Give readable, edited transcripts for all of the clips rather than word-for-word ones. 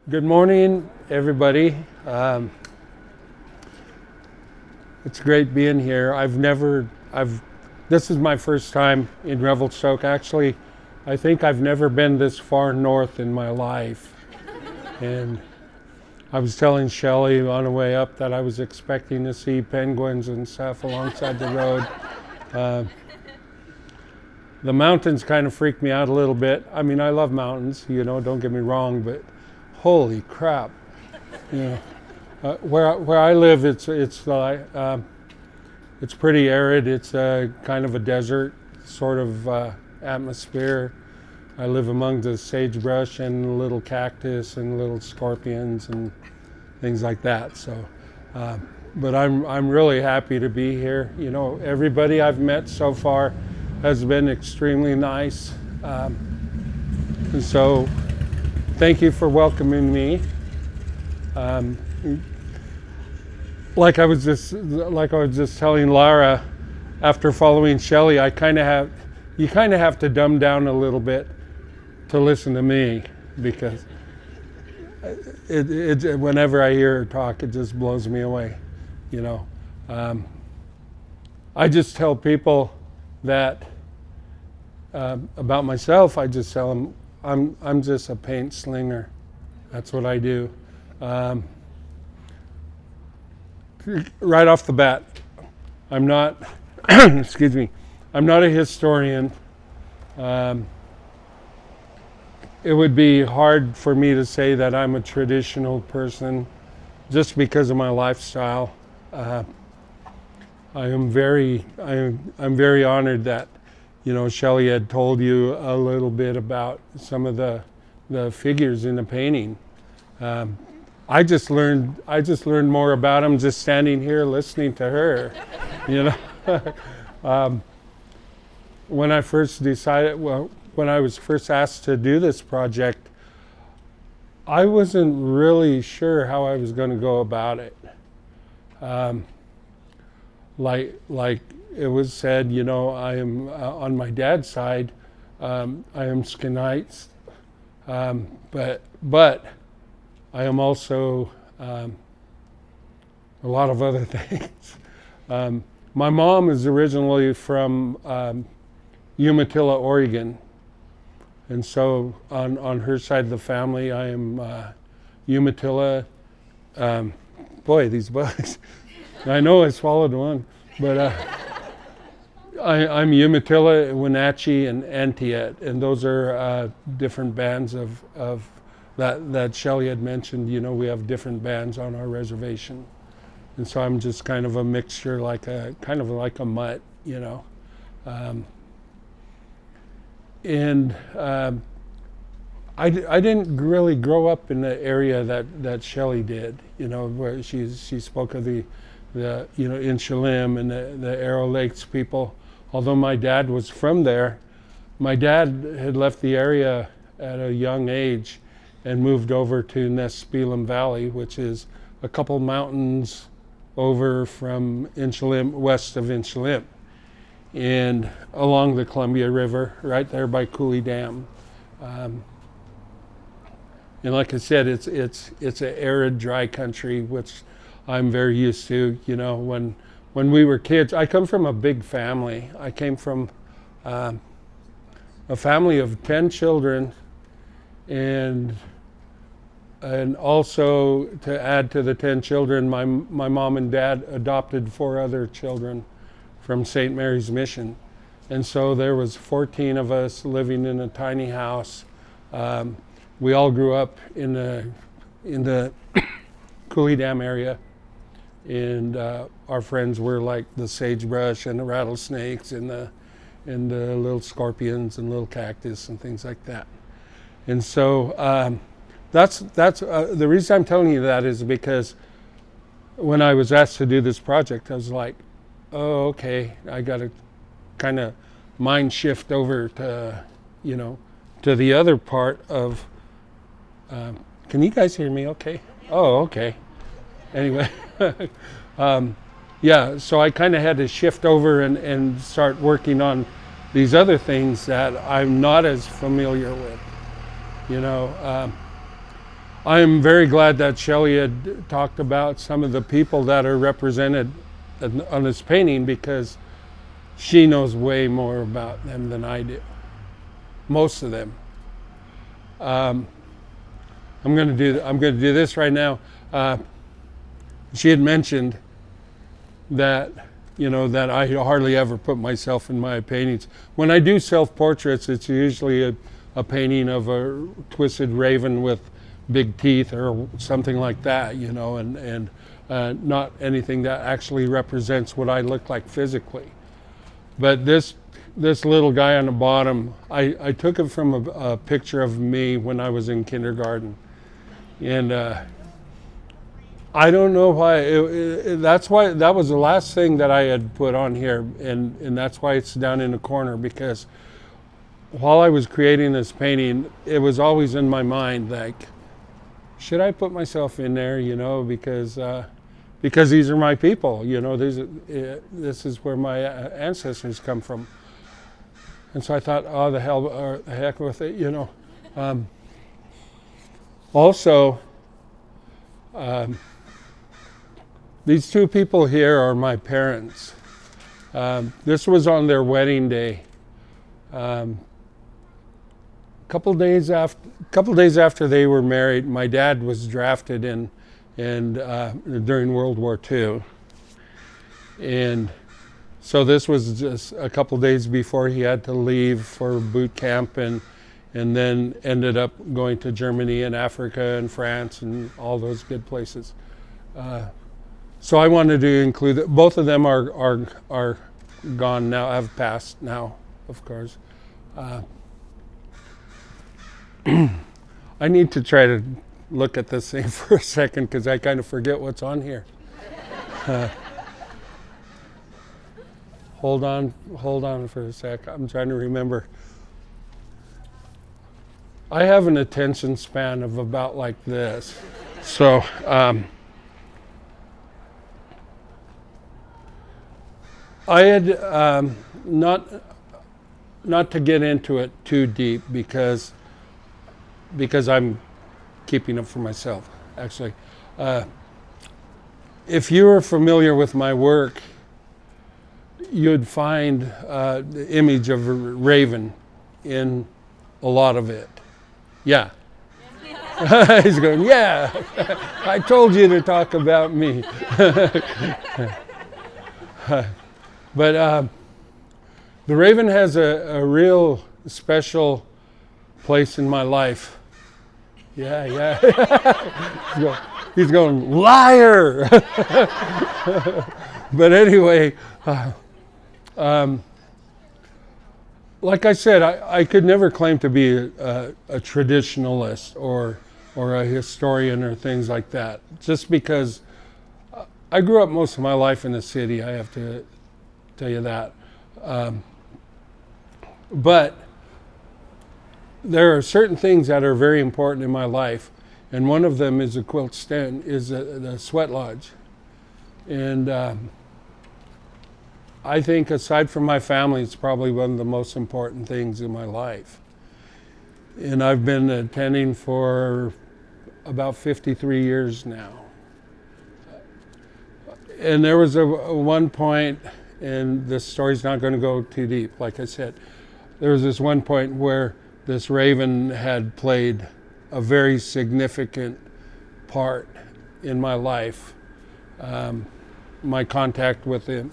Good morning, everybody. It's great being here. This is my first time in Revelstoke. Actually, I think I've never been this far north in my life. And I was telling Shelley on the way up that I was expecting to see penguins and stuff alongside the road. The mountains kind of freak me out a little bit. I mean, I love mountains, don't get me wrong, but holy crap. Where I live, it's pretty arid. It's kind of a desert sort of atmosphere. I live among the sagebrush and little cactus and little scorpions and things like that. So, but I'm really happy to be here. Everybody I've met so far has been extremely nice. And so, thank you for welcoming me. Like I was just telling Lara, after following Shelley, you kind of have to dumb down a little bit to listen to me, because whenever I hear her talk, it just blows me away. I just tell people that about myself. I just tell them I'm just a paint slinger. That's what I do. Right off the bat, I'm not, excuse me, I'm not a historian. It would be hard for me to say that I'm a traditional person just because of my lifestyle. I'm very honored that, Shelley had told you a little bit about some of the figures in the painting. I just learned more about them just standing here listening to her. When I was first asked to do this project, I wasn't really sure how I was going to go about it. Like it was said, I am on my dad's side, I am Skinites, but I am also a lot of other things. My mom is originally from Umatilla, Oregon, and so on her side of the family, I am Umatilla. Boy, these bugs! I know I swallowed one, but I'm Umatilla, Wenatchee, and Entiet, and those are different bands of that Shelley had mentioned. We have different bands on our reservation, and so I'm just kind of a mixture, like a mutt, and I didn't really grow up in the area that Shelley did, where she spoke of the in Shalim and the Arrow Lakes people. Although my dad was from there, my dad had left the area at a young age and moved over to Nespelem Valley, which is a couple mountains over from Inshalim, west of Inshalim, and along the Columbia River, right there by Cooley Dam. And like I said, it's an arid, dry country, which I'm very used to. When we were kids, I come from a big family. I came from a family of 10 children, and also to add to the 10 children, my mom and dad adopted 4 other children from St. Mary's Mission. And so there was 14 of us living in a tiny house. We all grew up in the Cooley Dam area, and our friends were like the sagebrush and the rattlesnakes and the little scorpions and little cactus and things like that. And so that's the reason I'm telling you that is because when I was asked to do this project, I was like, oh, okay, I got to kind of mind shift over to to the other part of. Can you guys hear me? Okay. Oh, okay. Anyway, so I kind of had to shift over and start working on these other things that I'm not as familiar with. I am very glad that Shelley had talked about some of the people that are represented on this painting, because she knows way more about them than I do. Most of them. I'm going to do this right now. She had mentioned that, that I hardly ever put myself in my paintings. When I do self-portraits, it's usually a painting of a twisted raven with big teeth or something like that, and not anything that actually represents what I look like physically. But this little guy on the bottom, I took it from a picture of me when I was in kindergarten. And I don't know why, that was the last thing that I had put on here, and that's why it's down in the corner, because while I was creating this painting, it was always in my mind, like, should I put myself in there, because these are my people, this is where my ancestors come from. And so I thought, oh, the heck with it, Also, these two people here are my parents. This was on their wedding day. Couple days after they were married, my dad was drafted in during World War II, and so this was just a couple days before he had to leave for boot camp, and then ended up going to Germany and Africa and France and all those good places. So I wanted to include that. Both of them are gone now, have passed now, of course. I need to try to look at this thing for a second, because I kind of forget what's on here. Hold on for a sec. I'm trying to remember. I have an attention span of about like this. So, I had not to get into it too deep, because I'm keeping it for myself, actually. If you are familiar with my work, you'd find the image of a raven in a lot of it. Yeah. He's going, yeah, I told you to talk about me. But the raven has a real special place in my life. Yeah. He's going, liar! But anyway, like I said, I could never claim to be a traditionalist or a historian or things like that, just because I grew up most of my life in the city, I have to tell you that. But there are certain things that are very important in my life, and one of them is the quilt stand, is the sweat lodge. And I think, aside from my family, it's probably one of the most important things in my life. And I've been attending for about 53 years now. And there was a one point, and this story's not going to go too deep, like I said. There was this one point where this raven had played a very significant part in my life, my contact with him.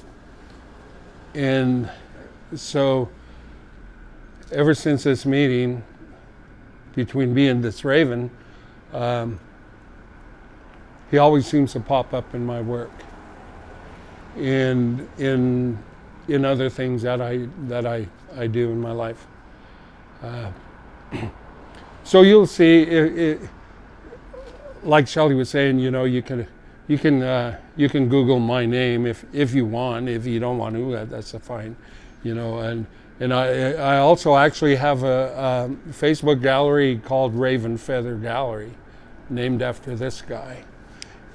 And so ever since this meeting between me and this raven, he always seems to pop up in my work and in other things that I do in my life. So you'll see, like Shelley was saying, you can Google my name if you want. If you don't want to, that's fine, And I also actually have a Facebook gallery called Raven Feather Gallery, named after this guy,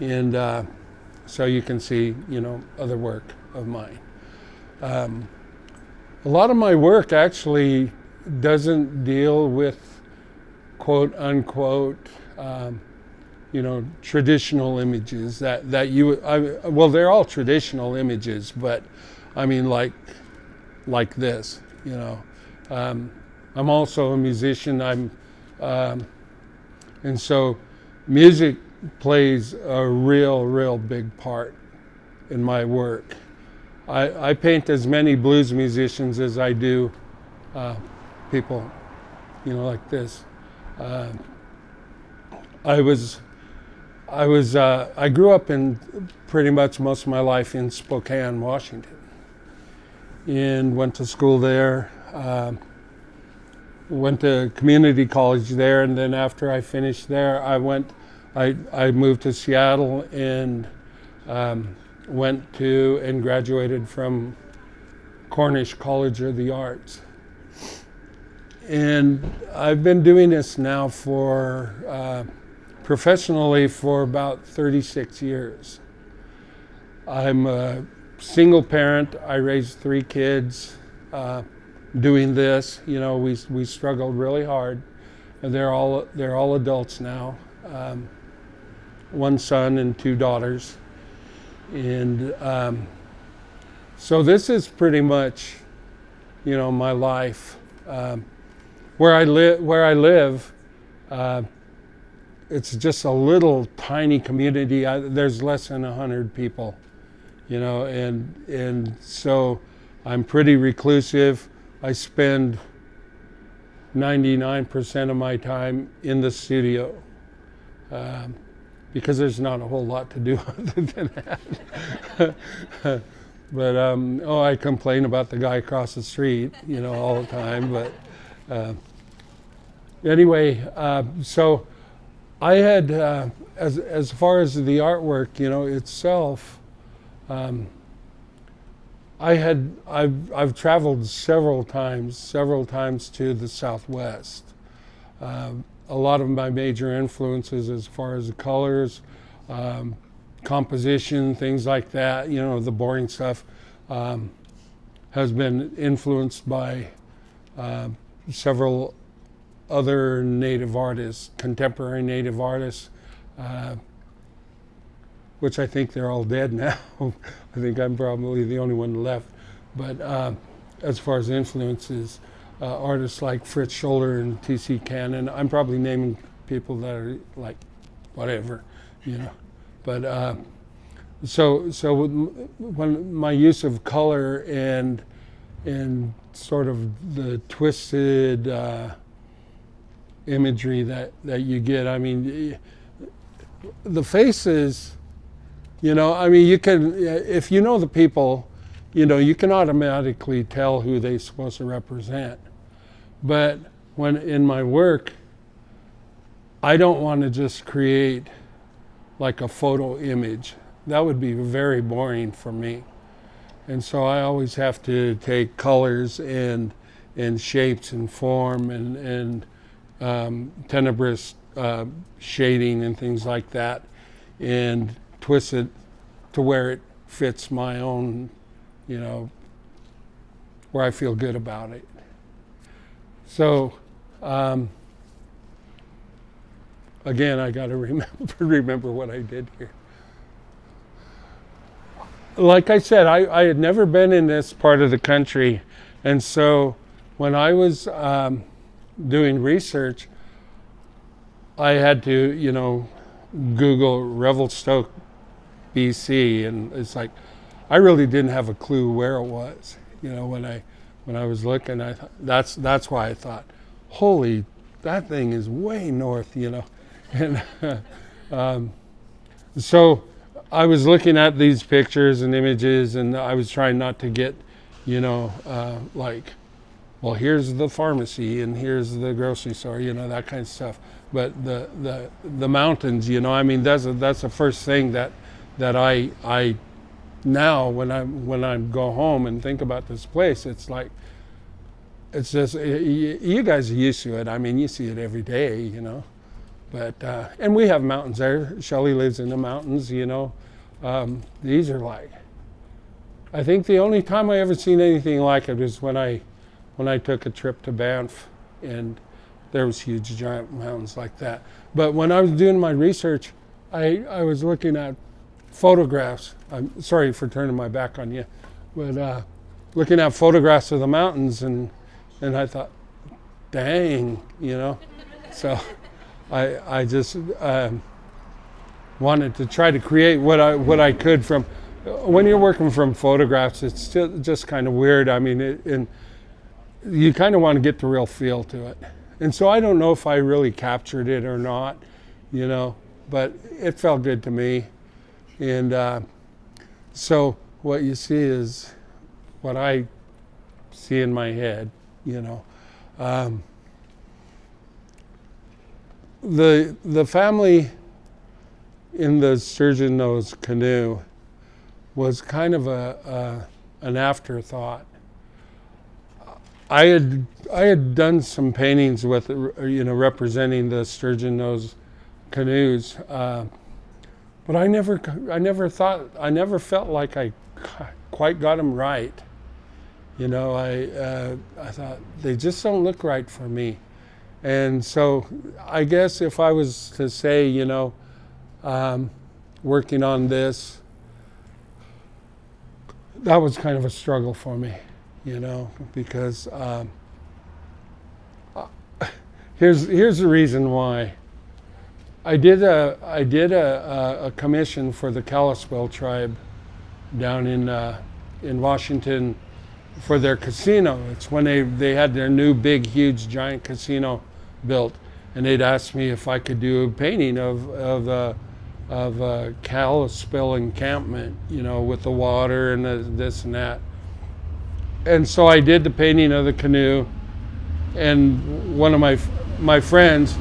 and so you can see other work of mine. A lot of my work actually doesn't deal with quote unquote traditional images that you, well, they're all traditional images, but I mean like this, I'm also a musician. And so music plays a real big part in my work. I paint as many blues musicians as I do people, like this. I grew up in pretty much most of my life in Spokane, Washington, and went to school there. Went to community college there, and then after I finished there, I moved to Seattle and went to and graduated from Cornish College of the Arts. And I've been doing this now for professionally for about 36 years. I'm a single parent. I raised 3 kids. Doing this, we struggled really hard, and they're all adults now. 1 son and 2 daughters, and so this is pretty much, my life. Where I live, it's just a little tiny community. There's less than 100 people, and so I'm pretty reclusive. I spend 99% of my time in the studio because there's not a whole lot to do other than that. But I complain about the guy across the street, all the time. But anyway, so I had, as far as the artwork, itself. I've traveled several times to the Southwest. A lot of my major influences as far as the colors, composition, things like that, the boring stuff, has been influenced by several other Native artists, contemporary Native artists, which I think they're all dead now. I think I'm probably the only one left. But as far as influences, artists like Fritz Scholler and T.C. Cannon, I'm probably naming people that are like whatever, But so when my use of color and sort of the twisted imagery that you get, I mean, the faces. You can, if you know the people, you can automatically tell who they're supposed to represent. But when in my work, I don't want to just create like a photo image. That would be very boring for me. And so I always have to take colors and shapes and form and tenebrous shading and things like that, and twist it to where it fits my own, where I feel good about it. So, again, I got to remember what I did here. Like I said, I had never been in this part of the country, and so when I was doing research, I had to, Google Revelstoke, BC, and it's like I really didn't have a clue where it was. When I was looking, I thought, that's why I thought, holy, that thing is way north, and so I was looking at these pictures and images, and I was trying not to get, like, well, here's the pharmacy and here's the grocery store, that kind of stuff. But the mountains, I mean, that's the first thing that I now when I go home and think about this place, it's like, it's just, you guys are used to it. I mean, you see it every day, But and we have mountains there. Shelley lives in the mountains, These are like, I think the only time I ever seen anything like it was when I took a trip to Banff, and there was huge giant mountains like that. But when I was doing my research, I was looking at photographs. I'm sorry for turning my back on you, but looking at photographs of the mountains, and I thought, dang, So I just wanted to try to create what I could from. When you're working from photographs, it's still just kind of weird. I mean, and you kind of want to get the real feel to it. And so I don't know if I really captured it or not, but it felt good to me. And so what you see is what I see in my head, The family in the sturgeon nose canoe was kind of an afterthought. I had done some paintings with representing the sturgeon nose canoes, but I never felt like I quite got them right. I thought they just don't look right for me. And so I guess if I was to say, working on this, that was kind of a struggle for me, because here's the reason why. I did a commission for the Kalispel tribe down in Washington for their casino. It's when they had their new big, huge, giant casino built, and they'd asked me if I could do a painting of Kalispel encampment, with the water and this and that. And so I did the painting of the canoe, and one of my friends,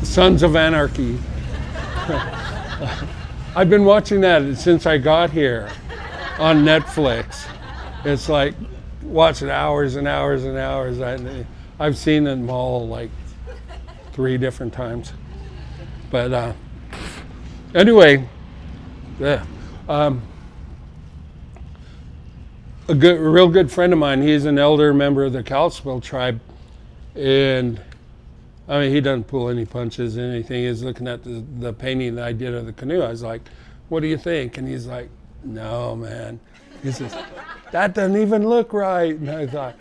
Sons of Anarchy. I've been watching that since I got here on Netflix. It's like watching hours and hours and hours. I've seen them all like 3 different times. But anyway, yeah. A real good friend of mine, he's an elder member of the Kalispel tribe, and I mean, he doesn't pull any punches or anything. He's looking at the painting that I did of the canoe. I was like, what do you think? And he's like, no, man. He says, that doesn't even look right. And I thought,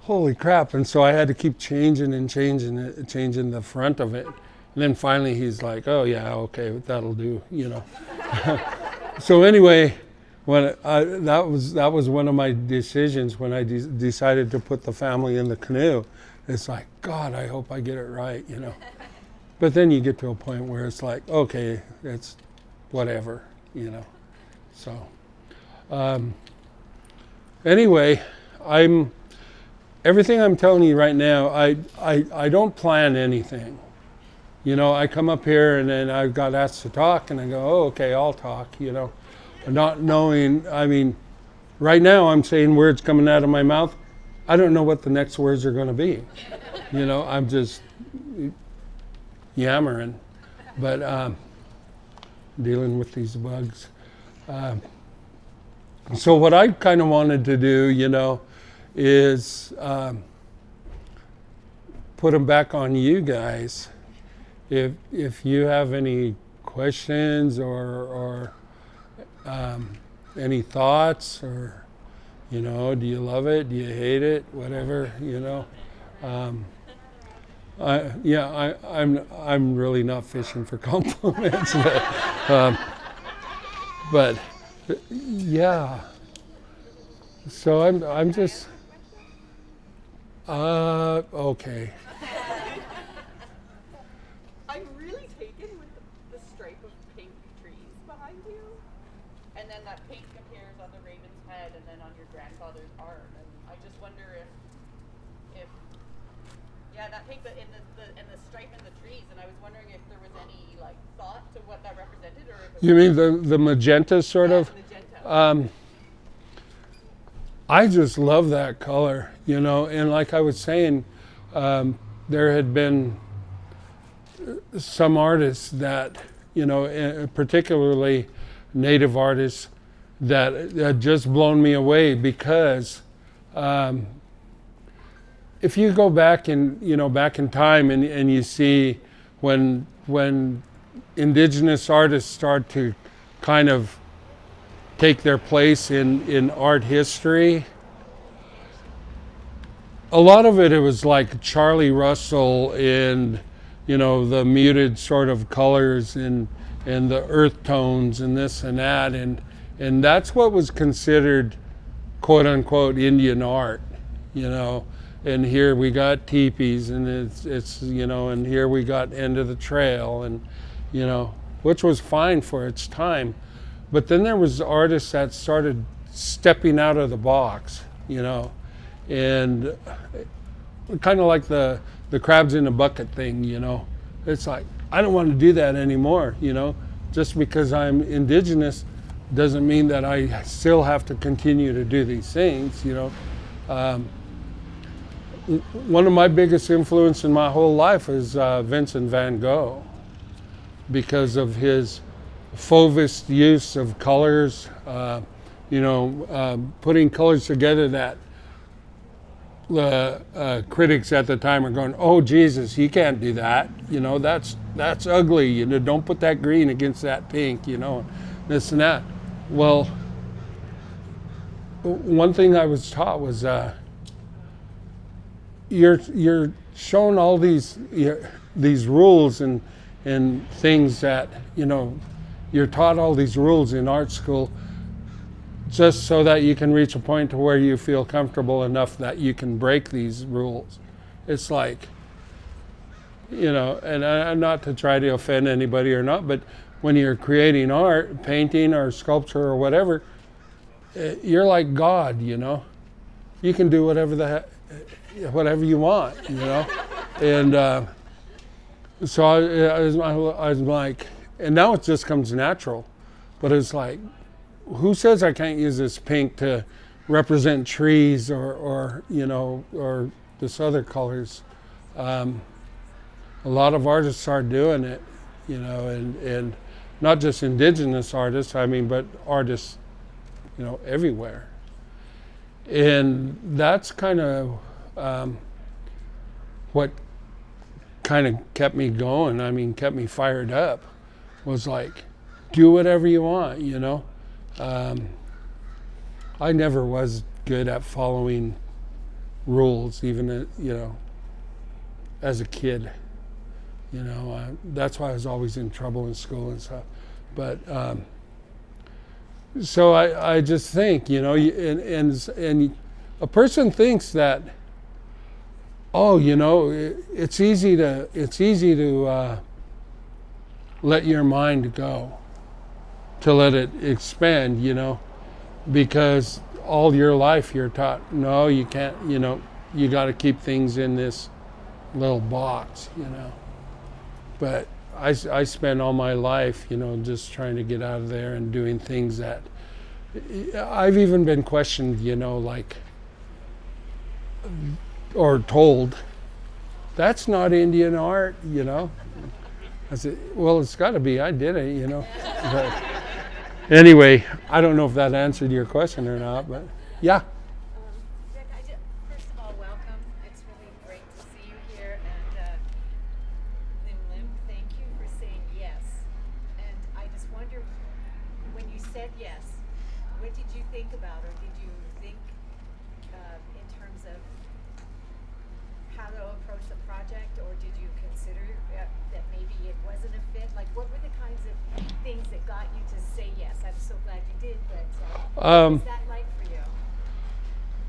holy crap. And so I had to keep changing the front of it. And then finally he's like, oh, yeah, okay, that'll do, So anyway, that was one of my decisions when I decided to put the family in the canoe. It's like, God, I hope I get it right, But then you get to a point where it's like, okay, it's whatever, So anyway, everything I'm telling you right now, I don't plan anything. I come up here and then I got asked to talk and I go, oh, okay, I'll talk, Not knowing, I mean, right now I'm saying words coming out of my mouth. I don't know what the next words are going to be. I'm just yammering, but dealing with these bugs. So what I kind of wanted to do, is put them back on you guys. If you have any questions or any thoughts or do you love it? Do you hate it? Whatever, I'm really not fishing for compliments, but yeah. So I'm just okay. I'm really taken with the stripe of pink trees behind you, and then that pink appears on the raven's head, and then on your grandfather's arm, and I just wonder if that pink in the stripe in the trees, and I was wondering if there was any like thought to what that represented, or if you mean the magenta sort of? Magenta. I just love that color, and like I was saying, there had been some artists that, particularly Native artists, that had just blown me away because If you go back back in time and you see when indigenous artists start to kind of take their place in art history, a lot of it was like Charlie Russell and the muted sort of colors and the earth tones and this and that, and that's what was considered quote unquote Indian art, and here we got teepees and it's and here we got End of the Trail, and which was fine for its time. But then there was artists that started stepping out of the box, and kind of like the crabs in a bucket thing, It's like, I don't want to do that anymore, Just because I'm indigenous doesn't mean that I still have to continue to do these things, One of my biggest influence in my whole life is Vincent van Gogh, because of his fauvist use of colors, putting colors together that critics at the time are going, oh Jesus, you can't do that, that's ugly, don't put that green against that pink, this and that. Well, one thing I was taught was you're shown all these rules and things that you're taught all these rules in art school just so that you can reach a point to where you feel comfortable enough that you can break these rules. It's like, and I'm not to try to offend anybody or not, but when you're creating art, painting or sculpture or whatever, you're like God, you can do whatever you want, and so I was like, and now it just comes natural, but it's like, who says I can't use this pink to represent trees or this other colors? A lot of artists are doing it, and not just indigenous artists, but artists, everywhere. And that's kind of what kind of kept me going, kept me fired up, was like, do whatever you want, I never was good at following rules, even, as a kid. That's why I was always in trouble in school and stuff. But so I just think, and a person thinks that, it's easy to let your mind go, to let it expand, because all your life you're taught, no, you can't, you got to keep things in this little box, But I spent all my life, just trying to get out of there and doing things that I've even been questioned, or told, that's not Indian art, I said, well, it's got to be. I did it, But anyway, I don't know if that answered your question or not, but yeah. Ric, first of all, welcome. It's really great to see you here. And Lim Lim, thank you for saying yes. And I just wonder, when you said yes, what did you think about, or did you think in terms of how to approach the project, or did you consider that maybe it wasn't a fit? Like, what were the kinds of things that got you to say yes? I'm so glad you did, but what was that like for you?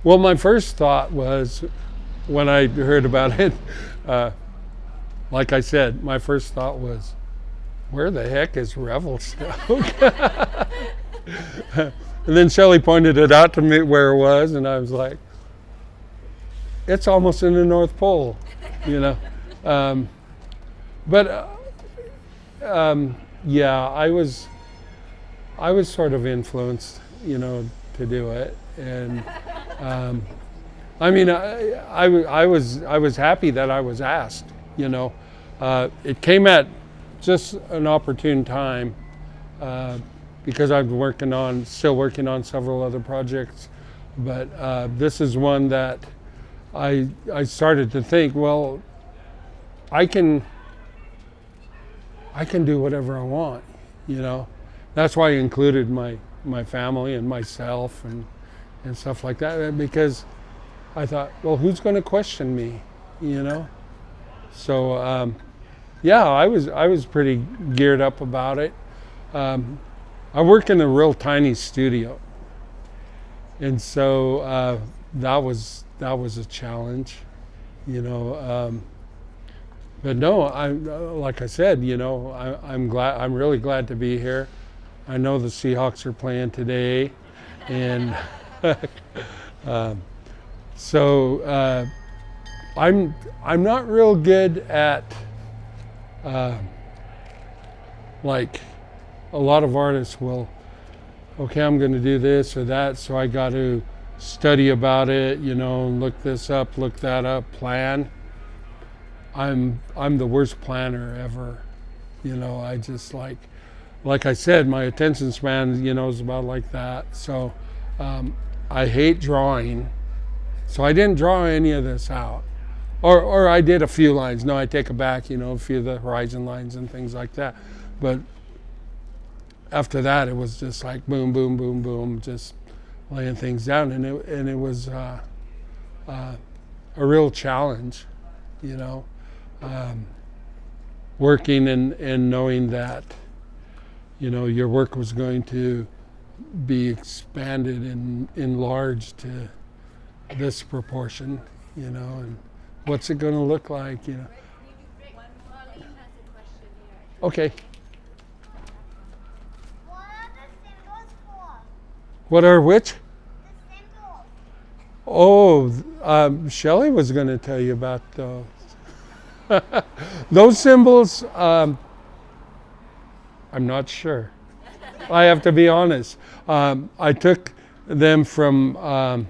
Well, my first thought was, when I heard about it, like I said, my first thought was, where the heck is Revelstoke? And then Shelley pointed it out to me where it was, and I was like, it's almost in the North Pole, yeah, I was sort of influenced, to do it, and I was happy that I was asked, it came at just an opportune time, because I'm still working on several other projects, But this is one that I started to think, well, I can do whatever I want, you know. That's why I included my family and myself and stuff like that, because I thought, well, who's going to question me, you know? So yeah, I was pretty geared up about it. I work in a real tiny studio, and so that was a challenge, you know. But no, like I said, you know, I'm really glad to be here. I know the Seahawks are playing today, and so I'm not real good at like a lot of artists will. Okay, I'm going to do this or that, so I got to study about it, you know, look this up, look that up, plan. I'm the worst planner ever, you know. I just like I said, my attention span, you know, is about like that. So I hate drawing, so I didn't draw any of this out, or I did a few lines. No, I take it back, you know, a few of the horizon lines and things like that. But after that, it was just like boom, boom, boom, boom, just laying things down, and it was a real challenge, you know. Working and knowing that, you know, your work was going to be expanded and enlarged to this proportion, you know, and what's it going to look like, you know. Marlene has a question here. Okay. What are the symbols for? What are which? The symbols. Oh, Shelley was going to tell you about those. Those symbols, I'm not sure. I have to be honest. I took them from,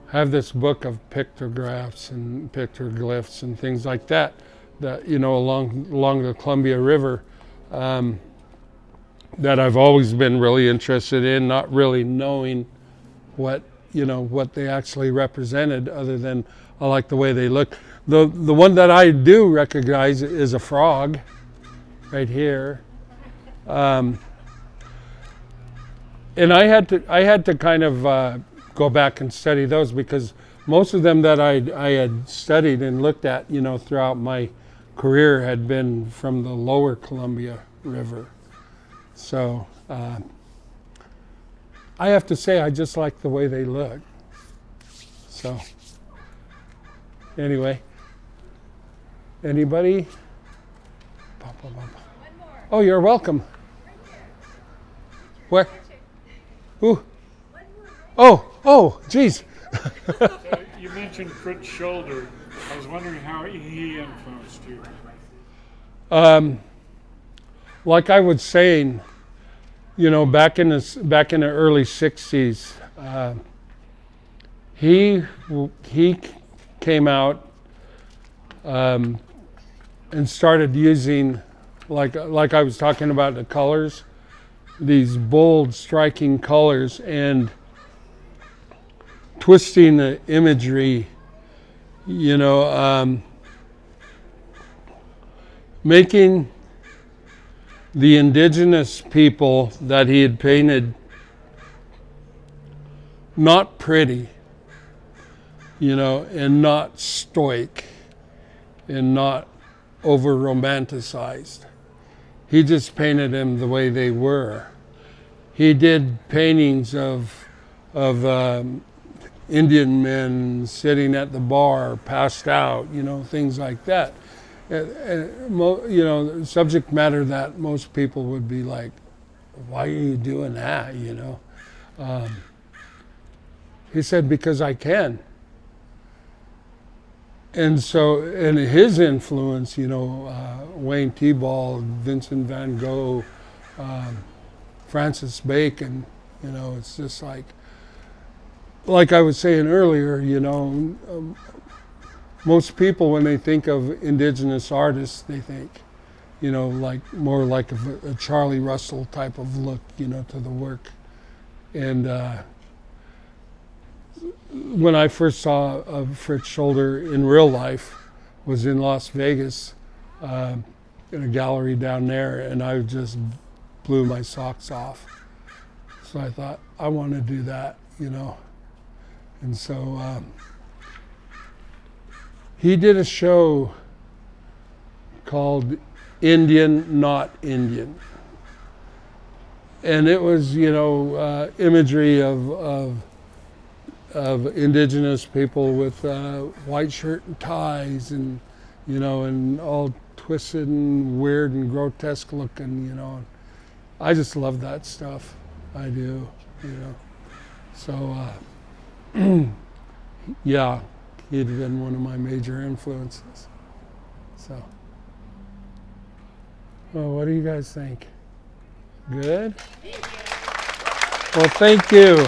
have this book of pictographs and pictoglyphs and things like that, you know, along the Columbia River, that I've always been really interested in, not really knowing what they actually represented, other than I like the way they look. The one that I do recognize is a frog, right here, and I had to kind of go back and study those, because most of them that I had studied and looked at, you know, throughout my career had been from the lower Columbia River. So I have to say, I just like the way they look. So anyway, anybody? One more. Oh, you're welcome. Where? Ooh. Oh, geez. So you mentioned Fritz Shoulder. I was wondering how he influenced you. Like I was saying, you know, back in the early '60s, he came out and started using, like I was talking about, the colors, these bold, striking colors, and twisting the imagery, you know, making the indigenous people that he had painted not pretty, you know, and not stoic, and not over romanticized. He just painted them the way they were. He did paintings of Indian men sitting at the bar, passed out, you know, things like that. You know, subject matter that most people would be like, why are you doing that, you know? He said, because I can. And so, and his influence, you know, Wayne Thiebaud, Vincent van Gogh, Francis Bacon, you know, it's just like I was saying earlier, you know, most people, when they think of indigenous artists, they think, you know, like more like a Charlie Russell type of look, you know, to the work. And when I first saw Fritz Shoulder in real life was in Las Vegas, in a gallery down there, and I just blew my socks off. So I thought, I want to do that, you know. And so he did a show called Indian, Not Indian. And it was, you know, imagery of indigenous people with white shirt and ties, and, you know, and all twisted and weird and grotesque looking, you know. I just love that stuff. I do, you know. So, yeah, he'd been one of my major influences. So, well, what do you guys think? Good? Well, thank you.